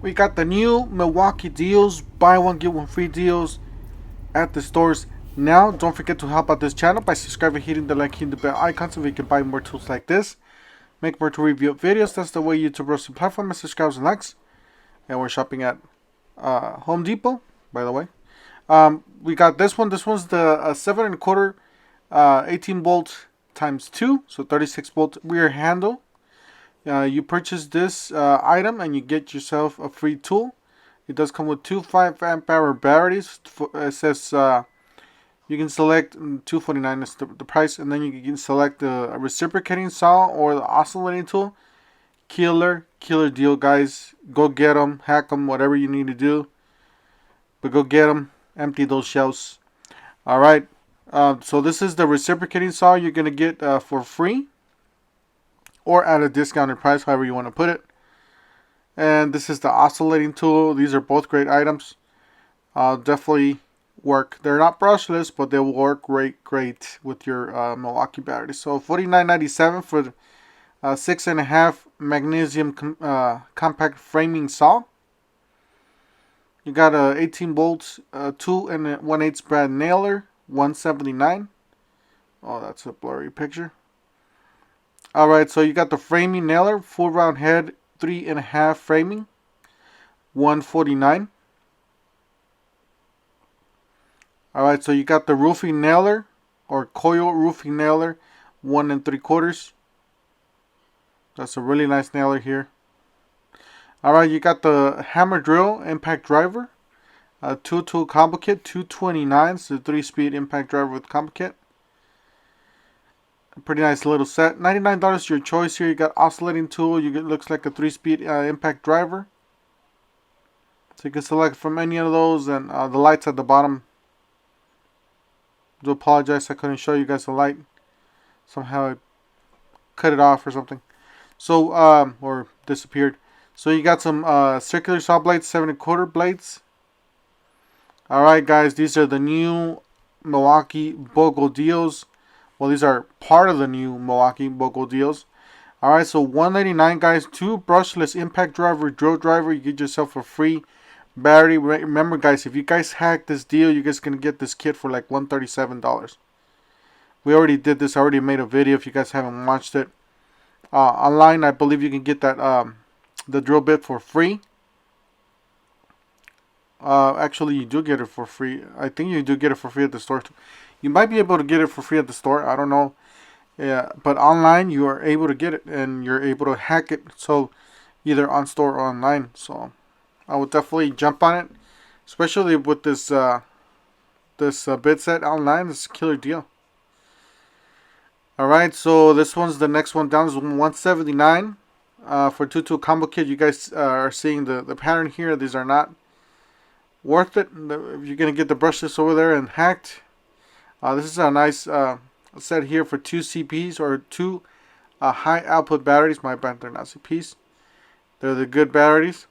we got the new Milwaukee deals, buy one get one free deals at the stores now. Don't forget to help out this channel by subscribing, hitting the like, hitting the bell icon so we can buy more tools like this, make more to review videos. That's the way YouTube roasting platform and subscribes and likes. And we're shopping at Home Depot, by the way. We got this one. This one's the 7¼ 18 volt times 2, so 36 volt rear handle. You purchase this item and you get yourself a free tool. It does come with two 5 amp hour batteries. It says you can select $249 is the price, and then you can select the reciprocating saw or the oscillating tool. Killer deal, guys. Go get them, hack them, whatever you need to do. But go get them, empty those shelves. Alright, so this is the reciprocating saw you're going to get for free, or at a discounted price, however you want to put it. And this is the oscillating tool. These are both great items. Definitely work. They're not brushless, but they will work great with your Milwaukee batteries. So $49.97 for the 6.5 magnesium compact framing saw. You got a 18 volts 2 1/8 brad nailer, $179. Oh, that's a blurry picture. Alright, so you got the framing nailer, full round head, 3.5 framing, $149. Alright, so you got the roofing nailer or coil roofing nailer, 1 3/4. That's a really nice nailer here. Alright, you got the hammer drill impact driver, 2-tool combo kit, $229. So 3-speed impact driver with combo kit. Pretty nice little set. $99 your choice here. You got oscillating tool. You get, looks like a 3-speed impact driver. So you can select from any of those, and the lights at the bottom. Do apologize I couldn't show you guys the light. Somehow I cut it off or something. So or disappeared. So you got some circular saw blades, 7¼ blades. Alright guys, these are the new Milwaukee BOGO deals. Well, these are part of the new Milwaukee BOGO deals. Alright, so $199 guys. 2 brushless impact driver, drill driver. You get yourself a free battery. Remember guys, if you guys hack this deal, you guys can get this kit for like $137. We already did this. I already made a video if you guys haven't watched it. Online, I believe you can get that the drill bit for free. Actually, you do get it for free. I think you do get it for free at the store too. You might be able to get it for free at the store. I don't know. Yeah, but online you are able to get it and you're able to hack it. So either on store or online. So I would definitely jump on it, especially with this bit set online. It's a killer deal. Alright, so this one's the next one down is $179 for 2-tool combo kit. You guys are seeing the pattern here. These are not worth it. If you're going to get the brushless over there and hacked, this is a nice set here for 2 CPs or 2 high output batteries. My bad, they're not CPs. They're the good batteries.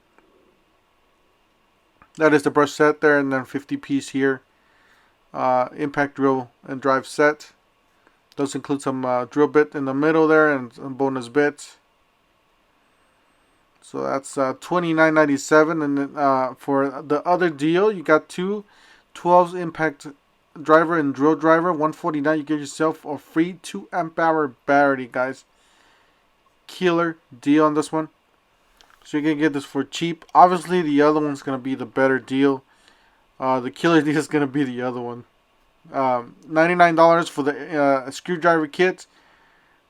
That is the brush set there, and then 50 piece here. Impact drill and drive set. Does include some drill bit in the middle there and some bonus bits. So that's $29.97. And then for the other deal, you got 2 12 impact driver and drill driver, $149. You get yourself a free 2 amp hour battery, guys. Killer deal on this one. So you can get this for cheap. Obviously, the other one's gonna be the better deal. The killer deal is gonna be the other one. $99 for the screwdriver kit.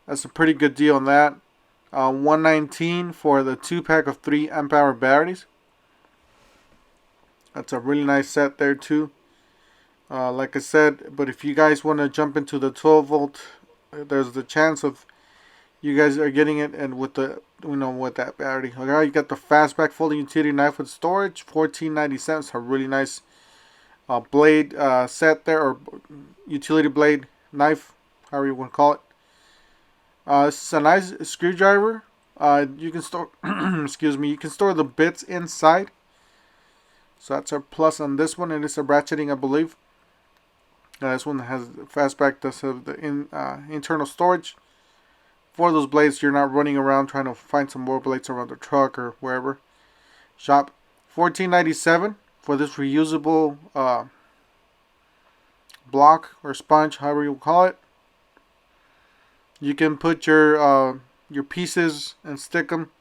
That's a pretty good deal on that. $119 for the 2-pack of 3 amp hour batteries. That's a really nice set there too. Like I said, but if you guys want to jump into the 12 volt, there's the chance of you guys are getting it, and with the with that battery. Okay, you got the fastback folding utility knife with storage, $14.97. It's a really nice blade set there, or utility blade knife, however you want to call it. This is a nice screwdriver. You can store excuse me, you can store the bits inside, so that's a plus on this one. And it's a ratcheting, I believe. This one has fastback, does have the internal storage for those blades. You're not running around trying to find some more blades around the truck or wherever. Shop $14.97 for this reusable block or sponge, however you call it. You can put your pieces and stick them.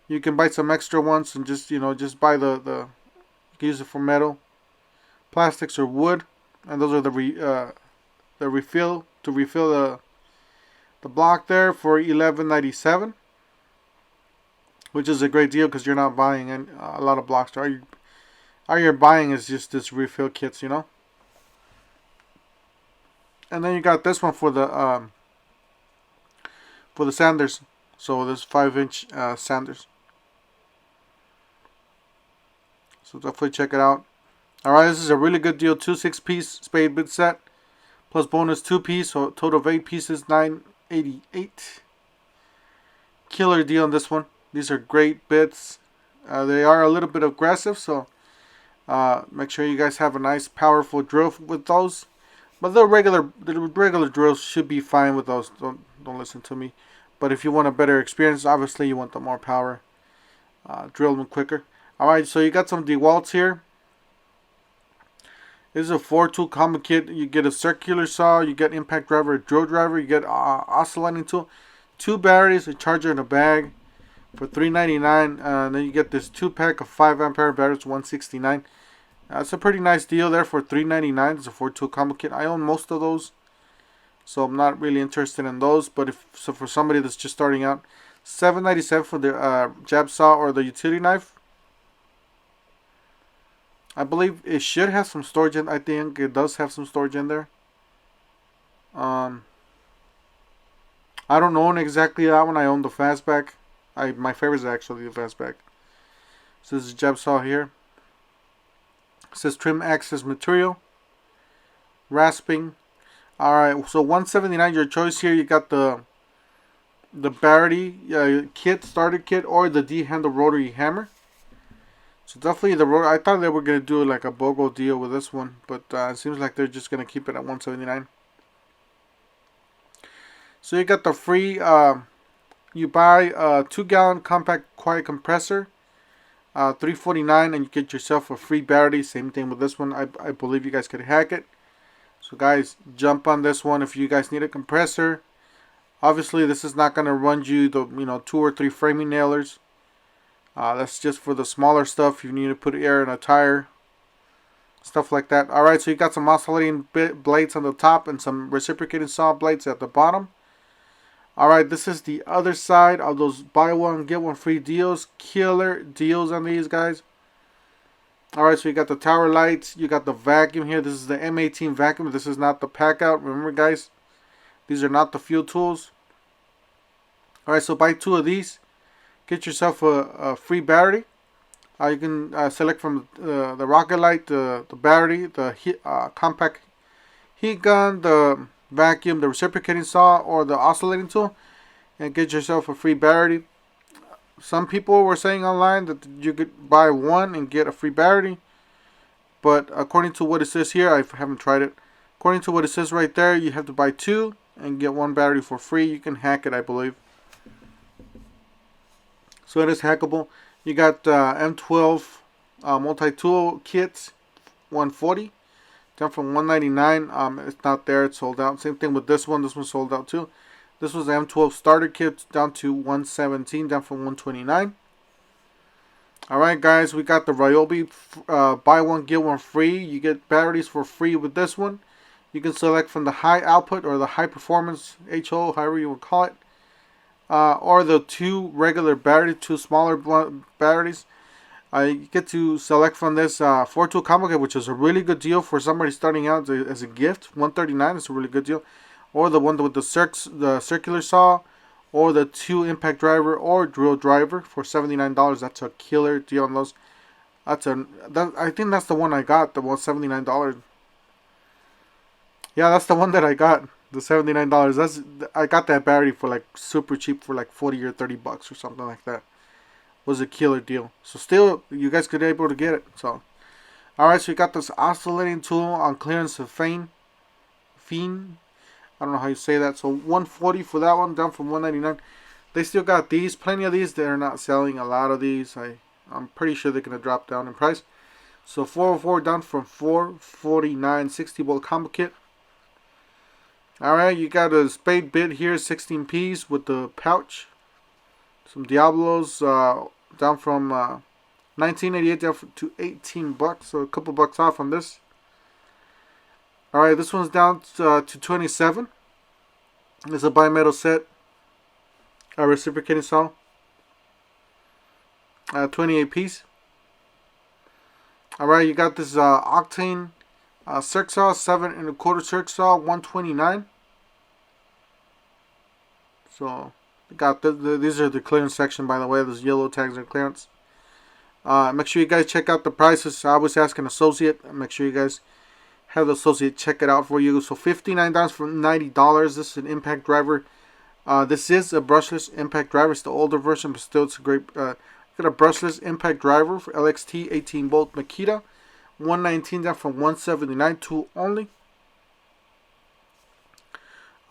You can buy some extra ones and just just buy the you can use it for metal, plastics, or wood, and those are the refill to refill the block there for $11.97, which is a great deal because you're not buying a lot of blocks. All you're buying is just this refill kits, And then you got this one for the sanders. So this 5-inch sanders. So definitely check it out. Alright, this is a really good deal. 2 6-piece spade bit set. Plus bonus 2-piece. So total of 8 pieces, $9.88. Killer deal on this one. These are great bits. They are a little bit aggressive. So make sure you guys have a nice powerful drill with those. But the regular drills should be fine with those. Don't listen to me. But if you want a better experience, obviously you want the more power. Drill them quicker. Alright, so you got some Dewalts here. This is a 4-tool combo kit. You get a circular saw, you get impact driver, a drill driver, you get oscillating tool, 2 batteries, a charger, and a bag for $3.99. And then you get this 2-pack of 5-ampere batteries, $169. That's a pretty nice deal there for $3.99. It's a 4-tool combo kit. I own most of those, so I'm not really interested in those. But for somebody that's just starting out, $7.97 for the jab saw or the utility knife. I believe it should have some storage in. I think it does have some storage in there. I don't own exactly that one. I own the fastback. My favorite is actually the fastback. So this is a jab saw here. It says trim access material, rasping. Alright, so $179 your choice here. You got the battery kit, starter kit, or the D-handle rotary hammer. So definitely the rotary. I thought they were going to do like a BOGO deal with this one, but it seems like they're just going to keep it at $179. So you got the free, you buy a 2-gallon compact quiet compressor, $3.49, and you get yourself a free battery. Same thing with this one. I believe you guys could hack it. So guys, jump on this one if you guys need a compressor. Obviously, this is not going to run you the 2 or 3 framing nailers. That's just for the smaller stuff. You need to put air in a tire, stuff like that. Alright, so you got some oscillating blades on the top and some reciprocating saw blades at the bottom. Alright, this is the other side of those buy one get one free deals. Killer deals on these guys. Alright, so you got the tower lights. You got the vacuum here. This is the M18 Vacuum. This is not the pack out. Remember guys, these are not the fuel tools. Alright, so buy 2 of these. Get yourself a free battery. You can select from the rocket light, the battery, the compact heat gun, the vacuum, the reciprocating saw, or the oscillating tool, and get yourself a free battery. Some people were saying online that you could buy 1 and get a free battery, but according to what it says here, I haven't tried it. According to what it says right there, you have to buy 2 and get 1 battery for free. You can hack it, I believe. So it is hackable. You got M12 multi-tool kits, $140, down from $199. It's not there. It's sold out. Same thing with this one. This one's sold out too. This was the M12 starter kit, down to $117, down from $129. All right, guys. We got the Ryobi buy one get one free. You get batteries for free with this one. You can select from the high output or the high performance HO, however you would call it. Or the 2 regular batteries, 2 smaller batteries. You get to select from this 4-tool combo kit, which is a really good deal for somebody starting out as a gift. $139 is a really good deal. Or the one with the circular saw, or the 2 impact driver or drill driver for $79. That's a killer deal on those. I think that's the one I got. The one $79. Yeah, that's the one that I got. The $79. I got that battery for like super cheap for like 40 or 30 bucks or something like that. Was a killer deal. So still, you guys could be able to get it. So, all right. So you got this oscillating tool on clearance of Fifine. I don't know how you say that. So $140 for that one, down from $199. They still got these, plenty of these. They're not selling a lot of these. I'm pretty sure they're gonna drop down in price. So 404 down from 449, 60 volt combo kit. Alright, you got a spade bit here, 16 piece with the pouch. Some Diablos down from 1988 down to 18 bucks, so a couple bucks off on this. Alright, this one's down to 27. It's a bimetal set, a reciprocating saw, 28 piece. Alright, you got this Octane circ saw, 7 1/4 circ saw, 129. So, you got these are the clearance section, by the way. Those yellow tags are clearance. Make sure you guys check out the prices. I always ask an associate. Make sure you guys have the associate check it out for you. So $59 for $90. This is an impact driver. This is a brushless impact driver. It's the older version, but still it's a great. Got a brushless impact driver for LXT 18 volt Makita. 119 down from 179. Tool only.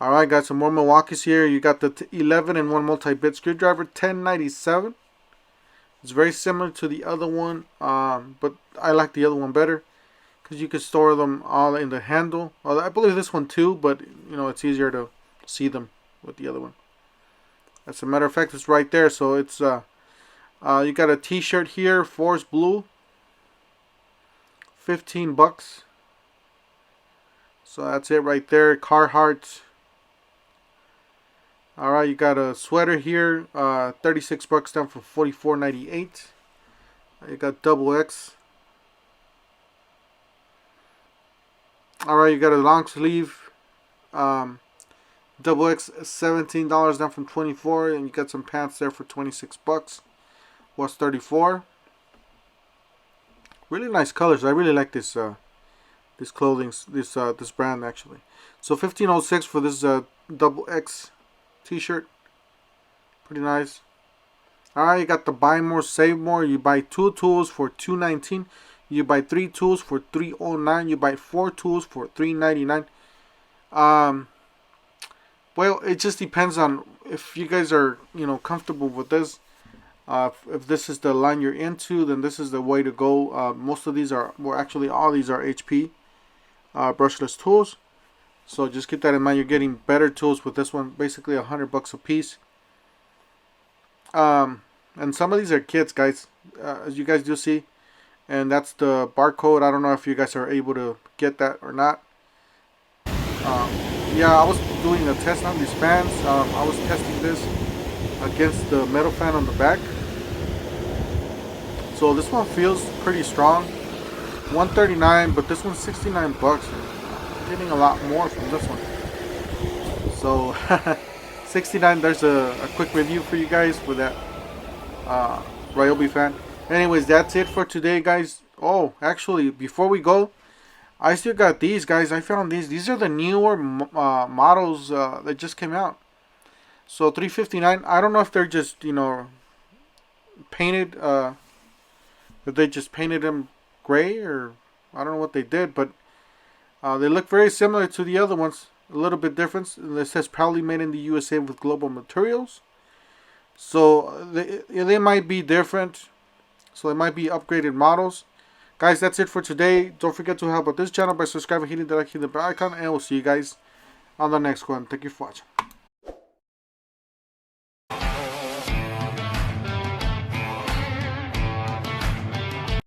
Alright, got some more Milwaukee's here. You got the 11 and 1 multi-bit screwdriver, $10.97. It's very similar to the other one, but I like the other one better because you can store them all in the handle. I believe this one too, but you know it's easier to see them with the other one. As a matter of fact, it's right there. So it's you got a T-shirt here, Forest Blue, 15 bucks. So that's it right there. Carhartt. Alright, you got a sweater here, 36 bucks down from 44.98. You got double X. Alright, you got a long sleeve, double X, $17 down from 24, and you got some pants there for 26 bucks. Was 34. Really nice colors. I really like this this clothing, this brand actually. So 1506 for this double X T-shirt, pretty nice. Alright, you got the buy more save more. You buy 2 tools for $219. You buy 3 tools for $309. You buy 4 tools for $399. Well, it just depends on if you guys are comfortable with this. If this is the line you're into, then this is the way to go. Most of these are, well, actually all these are HP brushless tools. So just keep that in mind. You're getting better tools with this one. Basically $100 a piece. And some of these are kits, guys, as you guys do see. And that's the barcode. I don't know if you guys are able to get that or not. Yeah, I was doing a test on these fans. I was testing this against the metal fan on the back. So this one feels pretty strong. 139, but this one's 69 bucks. Getting a lot more from this one. So 69. There's a quick review for you guys for that Ryobi fan. Anyways, that's it for today, guys. Oh, actually, before we go, I still got these, guys. I found these. These are the newer models that just came out. So $359. I don't know if they're just painted. If they just painted them gray, or I don't know what they did, but they look very similar to the other ones. A little bit different. It says proudly made in the USA with global materials. So they might be different. So they might be upgraded models. Guys, that's it for today. Don't forget to help out this channel by subscribing, hitting the like, hitting the bell icon, and we'll see you guys on the next one. Thank you for watching.